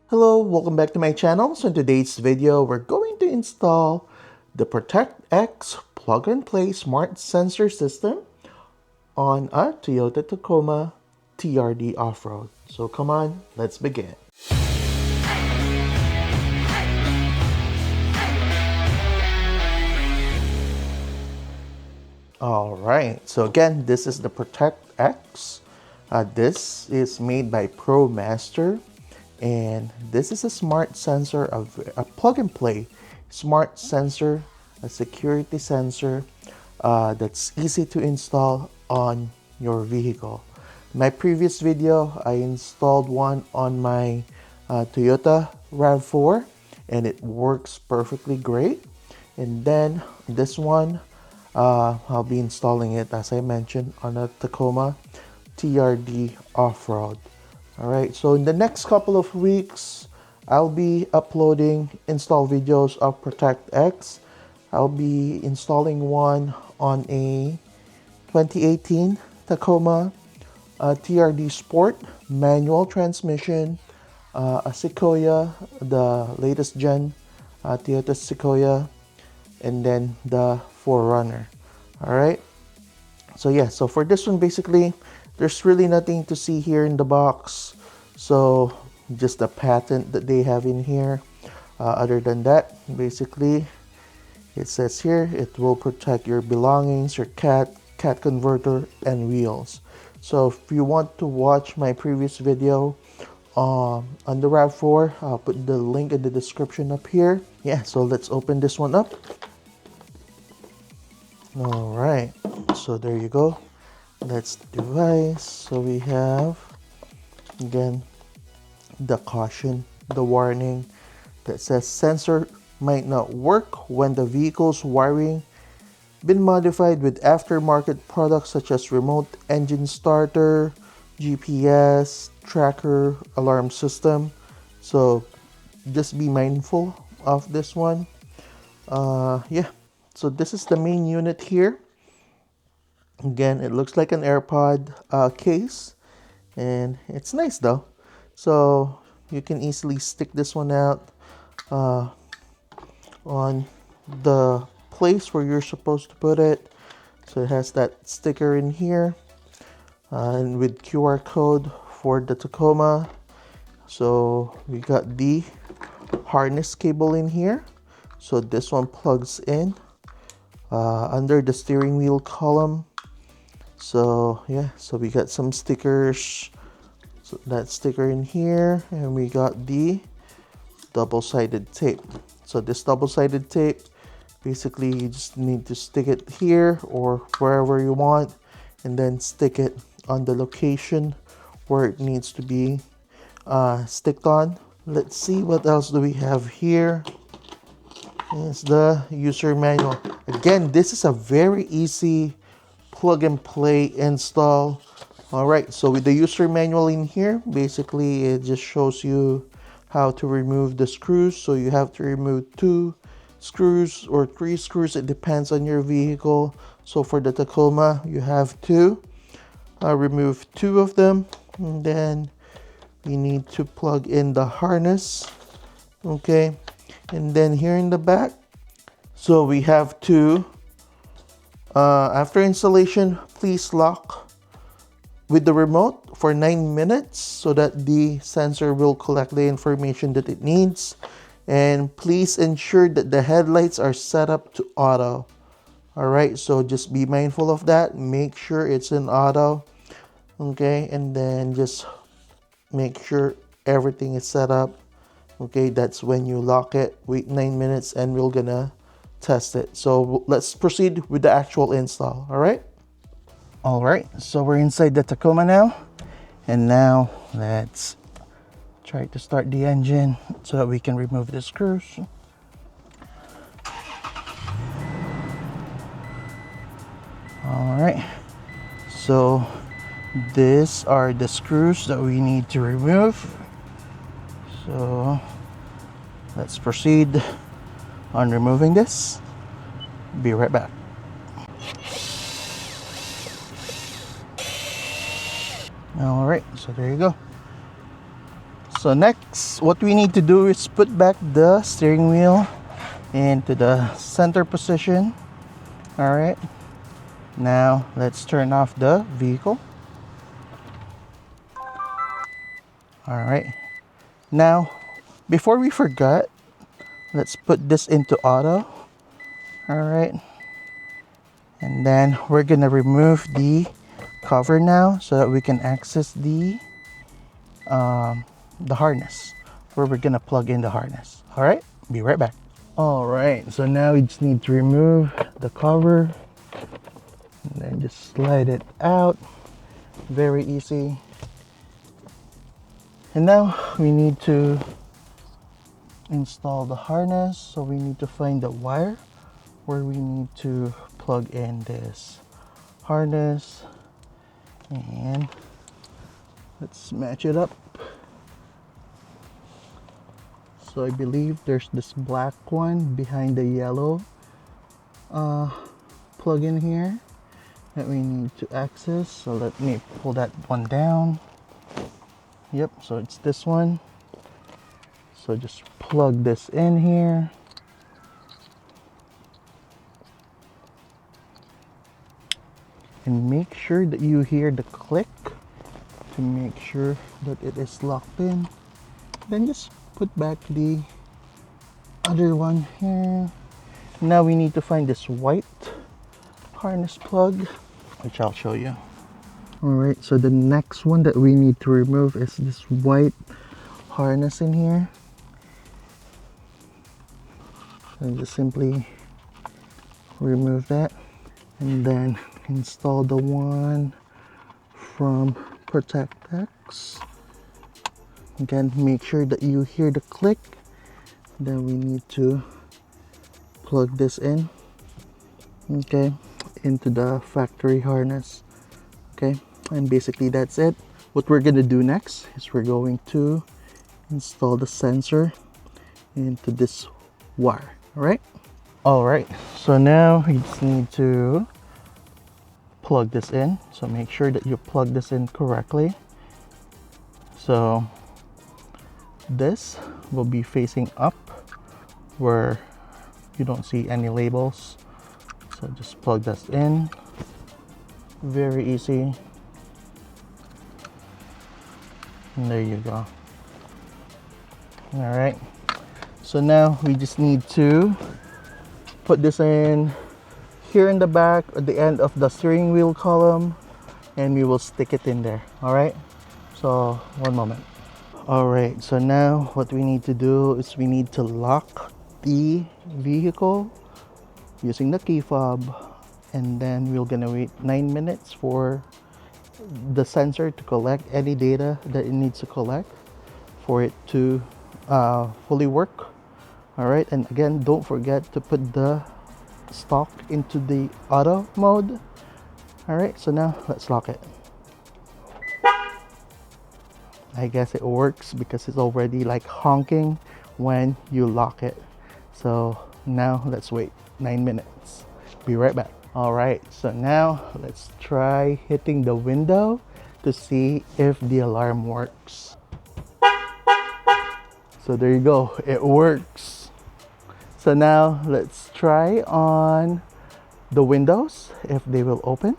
Hello, welcome back to my channel. So in today's video, we're going to install the Protect X plug-and-play smart sensor system on a Toyota Tacoma TRD off-road. So come on, let's begin. All right, so again, this is the Protect X. This is made by ProMaster, and this is a smart sensor, of a plug-and-play smart sensor, a security sensor that's easy to install on your vehicle. In my previous video, I installed one on my Toyota RAV4, and it works perfectly great. And then this one, I'll be installing it, as I mentioned, on a Tacoma TRD off-road. All right, so in the next couple of weeks, I'll be uploading install videos of Protect X. I'll be installing one on a 2018 Tacoma TRD Sport manual transmission, a Sequoia, the latest gen Toyota Sequoia, and then the 4Runner. All right, so yeah, so for this one, basically there's really nothing to see here in the box, so just the patent that they have in here. Other than that, basically it says here it will protect your belongings, your cat converter, and wheels. So if you want to watch my previous video on the RAV4, I'll put the link in the description up here. Yeah, so let's open this one up. All right, so there you go. That's the device. So we have, again, the caution, the warning that says sensor might not work when the vehicle's wiring been modified with aftermarket products such as remote engine starter, GPS, tracker, alarm system. So just be mindful of this one. Yeah, so this is the main unit here. Again, it looks like an AirPod case, and it's nice though. So you can easily stick this one out on the place where you're supposed to put it. So it has that sticker in here, and with QR code for the Tacoma. So we got the harness cable in here. So this one plugs in under the steering wheel column. So yeah, so we got some stickers, so that sticker in here, and we got the double-sided tape. So this double-sided tape, basically you just need to stick it here or wherever you want, and then stick it on the location where it needs to be sticked on. Let's see, what else do we have here. It's the user manual. Again, this is a very easy plug and play install. All right, so with the user manual in here, basically it just shows you how to remove the screws. So you have to remove 2 screws or 3 screws, it depends on your vehicle. So for the Tacoma, you have to remove 2 of them, and then you need to plug in the harness. Okay, and then here in the back, so we have to after installation, please lock with the remote for 9 minutes so that the sensor will collect the information that it needs. And please ensure that the headlights are set up to auto. All right, so just be mindful of that. Make sure it's in auto. Okay, and then just make sure everything is set up. Okay, that's when you lock it. Wait 9 minutes and we're gonna test it. So let's proceed with the actual install. All right, so we're inside the Tacoma now, and now let's try to start the engine so that we can remove the screws. All right, so these are the screws that we need to remove. So let's proceed on removing this. Be right back. All right, so there you go. So next, what we need to do is put back the steering wheel into the center position. All right, now let's turn off the vehicle. All right, now before we forget, let's put this into auto. All right, and then we're gonna remove the cover now so that we can access the harness where we're gonna plug in the harness. All right, be right back. All right, so now we just need to remove the cover and then just slide it out. Very easy. And now we need to install the harness, so we need to find the wire where we need to plug in this harness, and let's match it up. So I believe there's this black one behind the yellow plug in here that we need to access. So let me pull that one down. Yep, so it's this one. So just plug this in here. And make sure that you hear the click to make sure that it is locked in. Then just put back the other one here. Now we need to find this white harness plug, which I'll show you. Alright, so the next one that we need to remove is this white harness in here. And just simply remove that, and then install the one from ProtectX. Again, make sure that you hear the click. Then we need to plug this in, okay, into the factory harness. Okay, and basically that's it. What we're gonna do next is we're going to install the sensor into this wire. All right, so now you just need to plug this in. So make sure that you plug this in correctly. So this will be facing up where you don't see any labels. So just plug this in. Very easy. And there you go. All right, so now we just need to put this in here in the back at the end of the steering wheel column, and we will stick it in there. All right, so one moment. All right, so now what we need to do is we need to lock the vehicle using the key fob, and then we're gonna wait 9 minutes for the sensor to collect any data that it needs to collect for it to fully work. All right, and again, don't forget to put the stock into the auto mode. All right, so now let's lock it. I guess it works because it's already like honking when you lock it. So now let's wait 9 minutes. Be right back. All right, so now let's try hitting the window to see if the alarm works. So there you go, it works. So now let's try on the windows if they will open.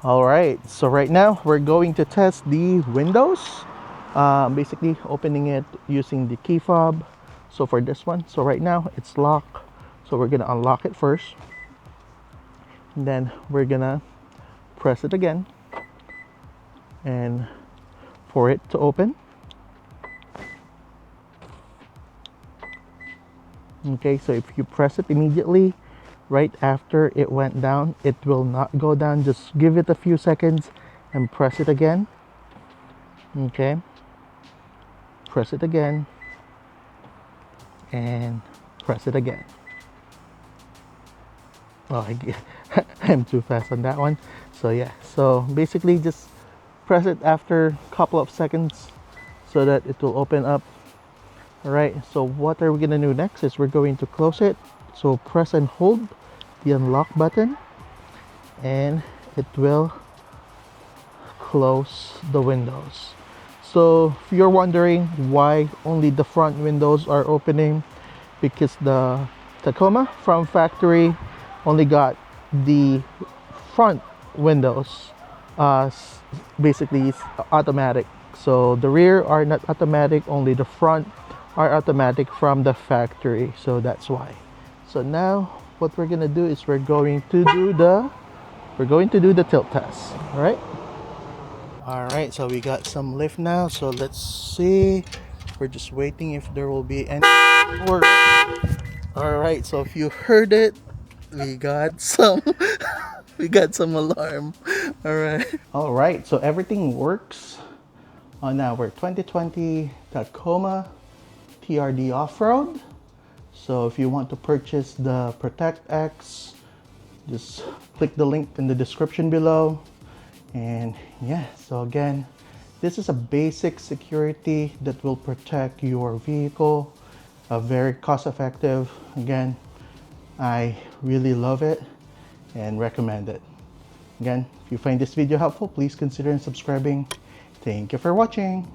All right, so right now we're going to test the windows, basically opening it using the key fob. So for this one, so right now it's locked, so we're gonna unlock it first, and then we're gonna press it again and for it to open. Okay, so if you press it immediately right after it went down, it will not go down. Just give it a few seconds and press it again. Okay, press it again and press it again. Oh, I'm too fast on that one. So yeah, so basically just press it after a couple of seconds so that it will open up. All right, so what are we gonna do next is we're going to close it. So press and hold the unlock button and it will close the windows. So if you're wondering why only the front windows are opening, because the Tacoma from factory only got the front windows basically it's automatic. So the rear are not automatic, only the front are automatic from the factory. So that's why. So now what we're gonna do is we're going to do the tilt test. All right, so we got some lift now. So let's see. We're just waiting if there will be any work. All right, so if you heard it, we got some we got some alarm. All right. All right, so everything works on our 2020 Tacoma TRD off-road. So if you want to purchase the Protect X, just click the link in the description below. And yeah, so again, this is a basic security that will protect your vehicle. Very cost effective. Again, I really love it and recommend it. Again, if you find this video helpful, please consider subscribing. Thank you for watching.